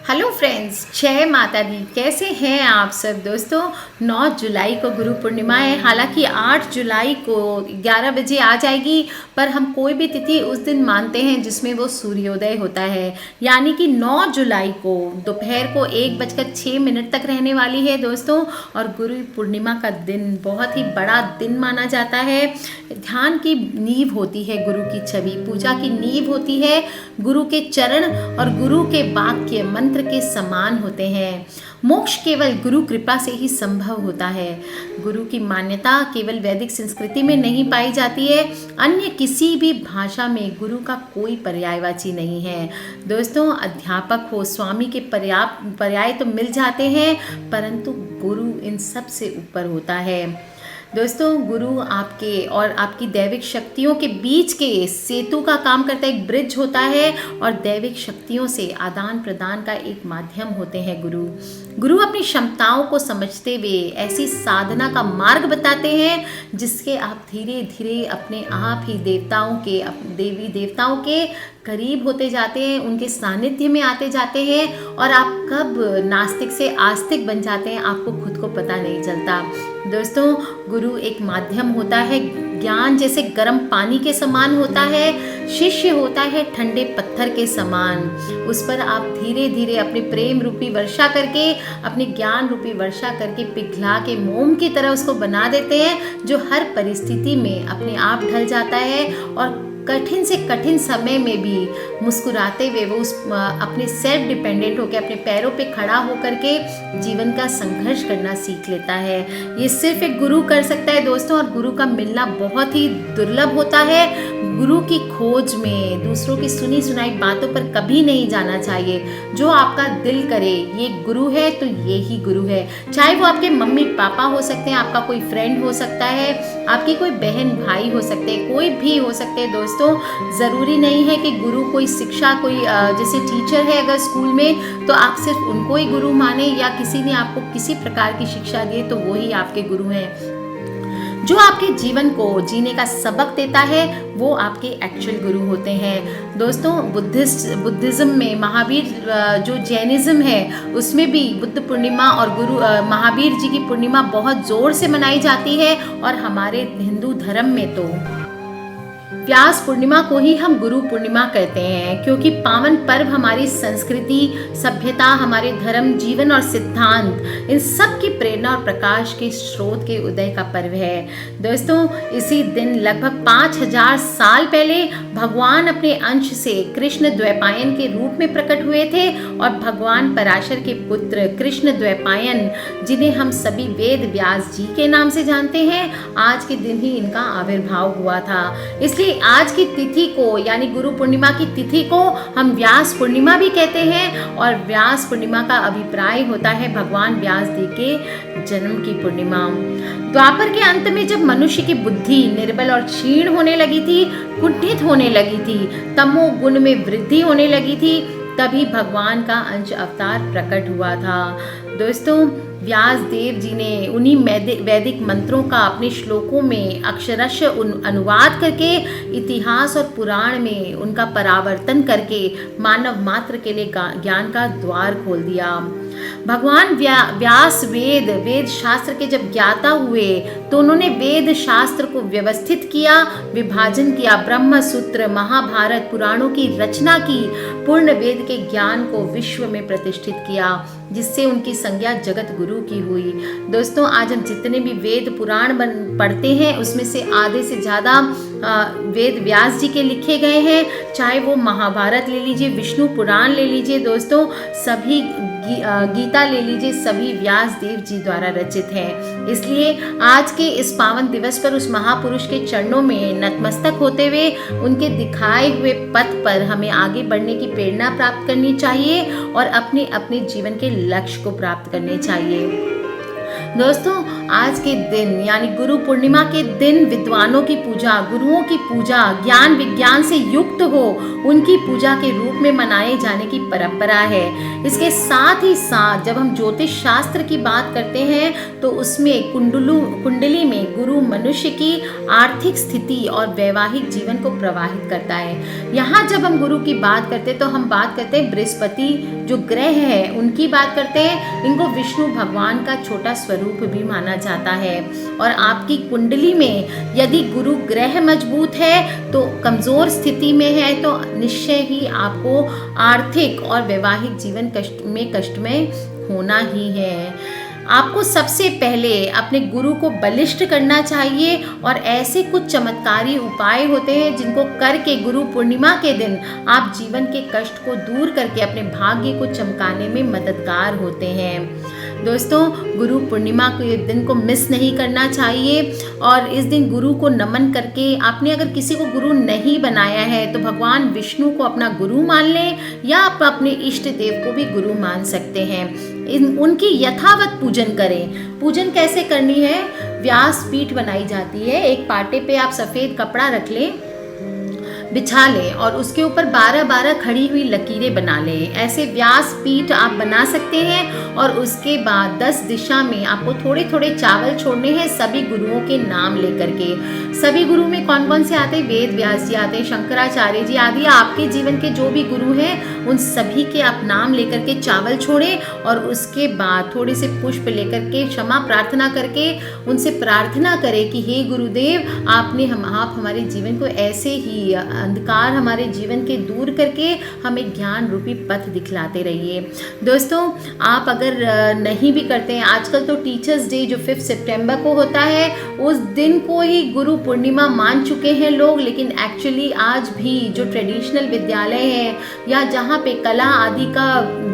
Hello friends, जय माता दी। कैसे हैं आप सब दोस्तों। 9 जुलाई को गुरु पूर्णिमा है। हालांकि 8 जुलाई को 11 बजे आ जाएगी, पर हम कोई भी तिथि उस दिन मानते हैं जिसमें वो सूर्योदय होता है। यानी कि 9 जुलाई को दोपहर को 1:06 तक रहने वाली है दोस्तों। और गुरु पूर्णिमा का दिन बहुत ही बड़ा दिन माना जाता है। ध्यान की नींव होती है गुरु की छवि, पूजा की नींव होती है गुरु के चरण, और गुरु के वाक्य मंत्र के समान होते हैं। मोक्ष केवल गुरु कृपा से ही संभव होता है। गुरु की मान्यता केवल वैदिक संस्कृति में नहीं पाई जाती है, अन्य किसी भी भाषा में गुरु का कोई पर्यायवाची नहीं है। दोस्तों, अध्यापक हो, स्वामी के पर्याय तो मिल जाते हैं, परंतु गुरु इन सब से ऊपर होता है। दोस्तों, गुरु आपके और आपकी दैविक शक्तियों के बीच के सेतु का काम करता है, एक ब्रिज होता है, और दैविक शक्तियों से आदान प्रदान का एक माध्यम होते हैं गुरु अपनी क्षमताओं को समझते हुए ऐसी साधना का मार्ग बताते हैं जिसके आप धीरे धीरे अपने आप ही देवी देवताओं के करीब होते जाते हैं, उनके सानिध्य में आते जाते हैं, और आप कब नास्तिक से आस्तिक बन जाते हैं आपको खुद को पता नहीं चलता। दोस्तों, गुरु एक माध्यम होता है, ज्ञान जैसे गर्म पानी के समान होता है, शिष्य होता है ठंडे पत्थर के समान। उस पर आप धीरे धीरे अपने प्रेम रूपी वर्षा करके, अपने ज्ञान रूपी वर्षा करके पिघला के मोम की तरह उसको बना देते हैं, जो हर परिस्थिति में अपने आप ढल जाता है, और कठिन से कठिन समय में भी मुस्कुराते हुए वो अपने सेल्फ डिपेंडेंट होकर अपने पैरों पे खड़ा होकर के जीवन का संघर्ष करना सीख लेता है। ये सिर्फ एक गुरु कर सकता है दोस्तों, और गुरु का मिलना बहुत ही दुर्लभ होता है। गुरु की खोज में दूसरों की सुनी सुनाई बातों पर कभी नहीं जाना चाहिए। जो आपका दिल करे ये गुरु है तो ये ही गुरु है। चाहे वो आपके मम्मी पापा हो सकते हैं, आपका कोई फ्रेंड हो सकता है, आपकी कोई बहन भाई हो सकते हैं, कोई भी हो सकते हैं दोस्तों। ज़रूरी नहीं है कि गुरु कोई शिक्षा, कोई जैसे टीचर है अगर स्कूल में, तो आप सिर्फ उनको ही गुरु माने, या किसी ने आपको किसी प्रकार की शिक्षा दी तो वो ही आपके गुरु हैं। जो आपके जीवन को जीने का सबक देता है वो आपके एक्चुअल गुरु होते हैं। दोस्तों, बुद्धिज्म में महावीर, जो जैनिज्म है उसमें भी बुद्ध पूर्णिमा और गुरु महावीर जी की पूर्णिमा बहुत जोर से मनाई जाती है, और हमारे हिंदू धर्म में तो व्यास पूर्णिमा को ही हम गुरु पूर्णिमा कहते हैं, क्योंकि पावन पर्व हमारी संस्कृति, सभ्यता, हमारे धर्म, जीवन और सिद्धांत, इन सब की प्रेरणा और प्रकाश के स्रोत के उदय का पर्व है। दोस्तों, इसी दिन लगभग 5000 साल पहले भगवान अपने अंश से कृष्ण द्वैपायन के रूप में प्रकट हुए थे, और भगवान पराशर के पुत्र कृष्ण द्वैपायन, जिन्हें हम सभी वेद व्यास जी के नाम से जानते हैं, आज के दिन ही इनका आविर्भाव हुआ था। इसलिए आज की तिथि को, यानी गुरु पूर्णिमा की तिथि को, हम व्यास पूर्णिमा भी कहते हैं। और व्यास पूर्णिमा का अभिप्राय होता है भगवान व्यास जी के जन्म की पूर्णिमा। द्वापर के अंत में जब मनुष्य की बुद्धि निर्बल और क्षीण होने लगी थी, कुंठित होने लगी थी, तमो गुण में वृद्धि होने लगी थी, तभी भगवान का अंश अवतार प्रकट हुआ था। दोस्तों, व्यास देव जी ने उन्हीं वैदिक मंत्रों का अपने श्लोकों में अक्षरश अनुवाद करके, इतिहास और पुराण में उनका परावर्तन करके मानव मात्र के लिए ज्ञान का द्वार खोल दिया। भगवान व्यास वेद शास्त्र के जब ज्ञाता हुए तो उन्होंने वेद शास्त्र को व्यवस्थित किया, विभाजन किया, ब्रह्म सूत्र, महाभारत, पुराणों की रचना की, पूर्ण वेद के ज्ञान को विश्व में प्रतिष्ठित किया, जिससे उनकी संज्ञा जगत गुरु की हुई। दोस्तों, आज हम जितने भी वेद पुराण पढ़ते हैं उसमें से आधे से ज़्यादा वेद व्यास जी के लिखे गए हैं। चाहे वो महाभारत ले लीजिए, विष्णु पुराण ले लीजिए दोस्तों, सभी गीता ले लीजिए, सभी व्यास देव जी द्वारा रचित हैं। इसलिए आज के इस पावन दिवस पर उस महापुरुष के चरणों में नतमस्तक होते हुए उनके दिखाए हुए पथ पर हमें आगे बढ़ने की प्रेरणा प्राप्त करनी चाहिए, और अपने अपने जीवन के लक्ष्य को प्राप्त करने चाहिए। दोस्तों, आज के दिन यानी गुरु पूर्णिमा के दिन विद्वानों की पूजा, गुरुओं की पूजा, ज्ञान विज्ञान से युक्त हो उनकी पूजा के रूप में मनाए जाने की परंपरा है। इसके साथ ही साथ जब हम ज्योतिष शास्त्र की बात करते हैं तो उसमें कुंडली में गुरु मनुष्य की आर्थिक स्थिति और वैवाहिक जीवन को प्रभावित करता है। यहाँ जब हम गुरु की बात करते हैं तो हम बात करते हैं बृहस्पति जो ग्रह है उनकी बात करते हैं। इनको विष्णु भगवान का छोटा स्वरूप भी माना जाता है। और आपकी कुंडली में यदि गुरु ग्रह मजबूत है तो कमजोर स्थिति में है तो निश्चय ही आपको आर्थिक और वैवाहिक जीवन कष्टमय होना ही है। आपको सबसे पहले अपने गुरु को बलिष्ठ करना चाहिए और ऐसे कुछ चमत्कारी उपाय होते हैं जिनको करके गुरु पूर्णिमा के दिन आप जीवन के कष्ट को दूर करके अपने भाग्य को चमकाने में मददगार होते हैं। दोस्तों, गुरु पूर्णिमा के दिन को मिस नहीं करना चाहिए और इस दिन गुरु को नमन करके आपने अगर किसी को गुरु नहीं बनाया है तो भगवान विष्णु को अपना गुरु मान लें या आप अपने इष्ट देव को भी गुरु मान सकते हैं। उनकी यथावत पूजन करें। पूजन कैसे करनी है? व्यास पीठ बनाई जाती है, एक पाटे पे आप सफ़ेद कपड़ा रख लें, बिछा लें और उसके ऊपर 12-12 खड़ी हुई लकीरें बना लें। ऐसे व्यास पीठ आप बना सकते हैं और उसके बाद 10 दिशा में आपको थोड़े थोड़े चावल छोड़ने हैं सभी गुरुओं के नाम लेकर के। सभी गुरु में कौन कौन से आते हैं? वेद व्यास जी आते हैं, शंकराचार्य जी आदि। आपके जीवन के जो भी गुरु हैं उन सभी के आप नाम लेकर के चावल छोड़ें और उसके बाद थोड़े से पुष्प लेकर के क्षमा प्रार्थना करके उनसे प्रार्थना करें कि हे गुरुदेव आप हमारे जीवन को ऐसे ही अंधकार हमारे जीवन के दूर करके हमें ज्ञान रूपी पथ दिखलाते रहिए। दोस्तों, आप अगर नहीं भी करते हैं, आजकल तो टीचर्स डे जो 5 सितंबर को होता है उस दिन को ही गुरु पूर्णिमा मान चुके हैं लोग, लेकिन एक्चुअली आज भी जो ट्रेडिशनल विद्यालय हैं या जहाँ पे कला आदि का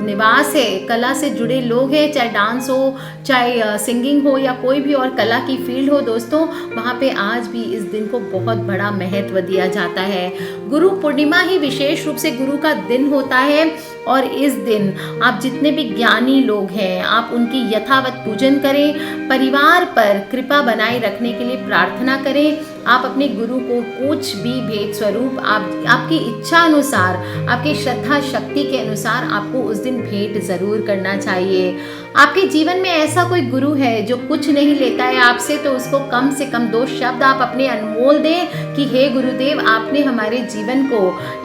निवास है, कला से जुड़े लोग हैं, चाहे डांस हो, चाहे सिंगिंग हो या कोई भी और कला की फील्ड हो, दोस्तों वहाँ पे आज भी इस दिन को बहुत बड़ा महत्व दिया जाता है। गुरु पूर्णिमा ही विशेष रूप से गुरु का दिन होता है और इस दिन आप जितने भी ज्ञानी लोग हैं आप उनकी यथावत पूजन करें, परिवार पर कृपा बनाए रखने के लिए प्रार्थना करें। आप अपने गुरु को कुछ भी भेंट स्वरूप आपकी इच्छा अनुसार, आपकी श्रद्धा शक्ति के अनुसार आपको उस दिन भेंट ज़रूर करना चाहिए। आपके जीवन में ऐसा कोई गुरु है जो कुछ नहीं लेता है आपसे, तो उसको कम से कम 2 शब्द आप अपने अनमोल दें कि हे गुरुदेव आपने हमारे जीवन को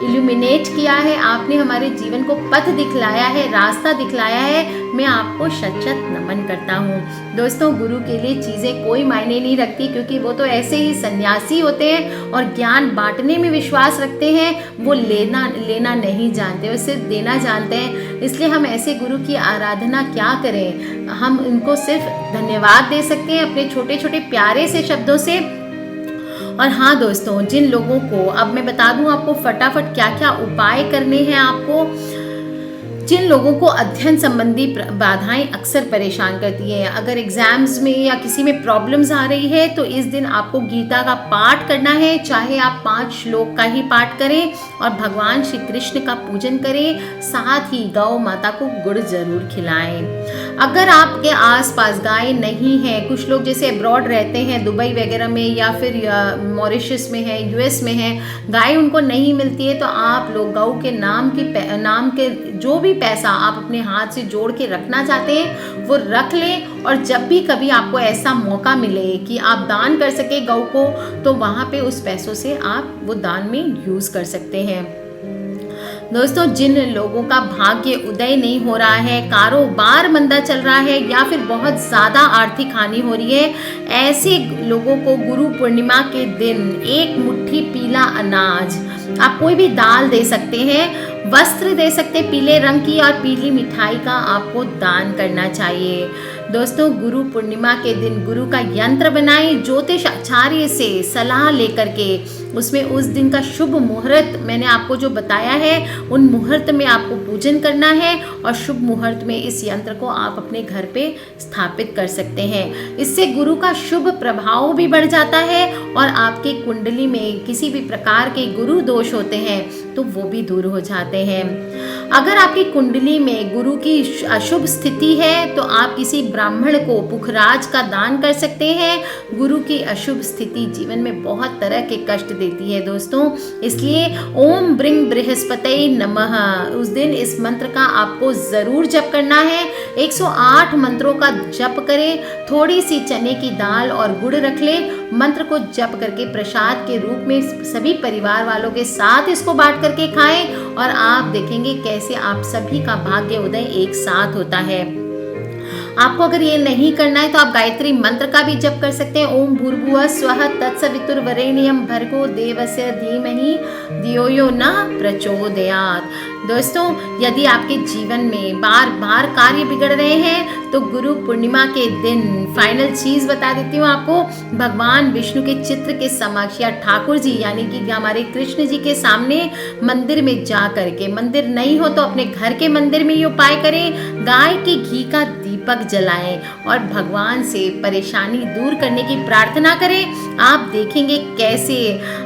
इल्यूमिनेट किया है, आपने हमारे जीवन को पथ दिखलाया है, रास्ता दिखलाया है, मैं आपको शत-शत नमन करता हूँ। दोस्तों, गुरु के लिए चीज़ें कोई मायने नहीं रखती क्योंकि वो तो ऐसे ही सन्यासी होते हैं और ज्ञान बांटने में विश्वास रखते हैं, वो लेना नहीं जानते, वो सिर्फ देना जानते हैं। इसलिए हम ऐसे गुरु की आराधना क्या करें? हम उनको सिर्फ धन्यवाद दे सकते हैं अपने छोटे छोटे प्यारे से शब्दों से। और हाँ दोस्तों, जिन लोगों को अब मैं बता दूं आपको फटाफट क्या क्या उपाय करने हैं आपको। जिन लोगों को अध्ययन संबंधी बाधाएं अक्सर परेशान करती हैं, अगर एग्जाम्स में या किसी में प्रॉब्लम्स आ रही है तो इस दिन आपको गीता का पाठ करना है, चाहे आप 5 श्लोक का ही पाठ करें और भगवान श्री कृष्ण का पूजन करें, साथ ही गौ माता को गुड़ जरूर खिलाएं। अगर आपके आसपास गाय नहीं है, कुछ लोग जैसे अब्रॉड रहते हैं दुबई वगैरह में या फिर मॉरिशस में है, यूएस में है, गाय उनको नहीं मिलती है तो आप लोग गौ के नाम के जो भी पैसा आप अपने हाथ से जोड़ के रखना चाहते हैं वो रख लें और जब भी कभी आपको ऐसा मौका मिले कि आप दान कर सके गौ को, तो वहाँ पे उस पैसों से आप वो दान में यूज़ कर सकते हैं। दोस्तों, जिन लोगों का भाग्य उदय नहीं हो रहा है, कारोबार मंदा चल रहा है या फिर बहुत ज़्यादा आर्थिक हानि हो रही है, ऐसे लोगों को गुरु पूर्णिमा के दिन 1 मुट्ठी पीला अनाज, आप कोई भी दाल दे सकते हैं, वस्त्र दे सकते हैं पीले रंग की और पीली मिठाई का आपको दान करना चाहिए। दोस्तों, गुरु पूर्णिमा के दिन गुरु का यंत्र बनाएं, ज्योतिष आचार्य से सलाह लेकर के उसमें उस दिन का शुभ मुहूर्त मैंने आपको जो बताया है, उन मुहूर्त में आपको पूजन करना है और शुभ मुहूर्त में इस यंत्र को आप अपने घर पे स्थापित कर सकते हैं। इससे गुरु का शुभ प्रभाव भी बढ़ जाता है और आपकी कुंडली में किसी भी प्रकार के गुरु दोष होते हैं तो वो भी दूर हो जाते हैं। अगर आपकी कुंडली में गुरु की अशुभ स्थिति है तो आप किसी ब्राह्मण को पुखराज का दान कर सकते हैं। गुरु की अशुभ स्थिति जीवन में बहुत तरह के कष्ट देती है दोस्तों, इसलिए ओम ब्रिंग बृहस्पति नमः उस दिन इस मंत्र का आपको जरूर जप करना है। 108 मंत्रों का जप करें, थोड़ी सी चने की दाल और गुड़ रख लें, मंत्र को जप करके प्रसाद के रूप में सभी परिवार वालों के साथ इसको बांट करके खाएं और आप देखेंगे कैसे आप सभी का भाग्य उदय एक साथ होता है। आपको अगर ये नहीं करना है तो आप गायत्री मंत्र का भी जप कर सकते हैं। ओम भूर्भुवः स्वः तत्सवितुर्वरेण्यं भर्गो देवस्य धीमहि धियो यो न प्रचोदयात्। दोस्तों, यदि आपके जीवन में बार बार कार्य बिगड़ रहे हैं तो गुरु पूर्णिमा के दिन फाइनल चीज बता देती हूँ आपको, भगवान विष्णु के चित्र के समक्ष या ठाकुर जी यानी कि हमारे कृष्ण जी के सामने मंदिर में जा करके, मंदिर नहीं हो तो अपने घर के मंदिर में ये उपाय करें, गाय के घी का दीपक जलाएं और भगवान से परेशानी दूर करने की प्रार्थना करें। आप देखेंगे कैसे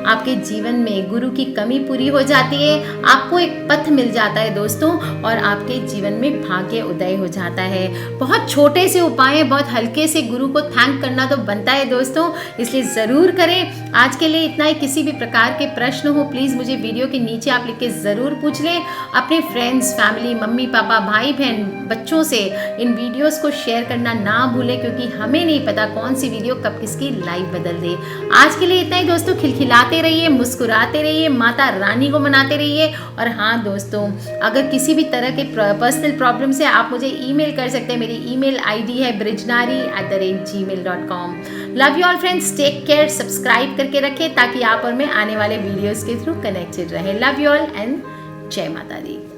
आपके जीवन में गुरु की कमी पूरी हो जाती है, आपको एक पथ मिल जाता है दोस्तों और आपके जीवन में भाग्य उदय हो जाता है। बहुत छोटे से उपाय, बहुत हल्के से गुरु को थैंक करना तो बनता है दोस्तों, इसलिए ज़रूर करें। आज के लिए इतना ही। किसी भी प्रकार के प्रश्न हो प्लीज़ मुझे वीडियो के नीचे आप लिख के ज़रूर पूछ लें। अपने फ्रेंड्स, फैमिली, मम्मी पापा, भाई बहन, बच्चों से इन वीडियोस को शेयर करना ना भूलें क्योंकि हमें नहीं पता कौन सी वीडियो कब किसकी लाइफ बदल दे। आज के लिए इतना ही दोस्तों। खिलखिलाते रहिए, मुस्कुराते रहिए, माता रानी को मनाते रहिए। और हाँ दोस्तों, अगर किसी भी तरह के पर्सनल प्रॉब्लम से आप मुझे ईमेल कर सकते हैं। मेरी ईमेल आईडी है brijnari@gmail.com। Love you all friends, take care, subscribe करके रखें ताकि आप और मैं आने वाले वीडियोस के थ्रू कनेक्टेड रहे। लव यू ऑल एंड जय माता दी।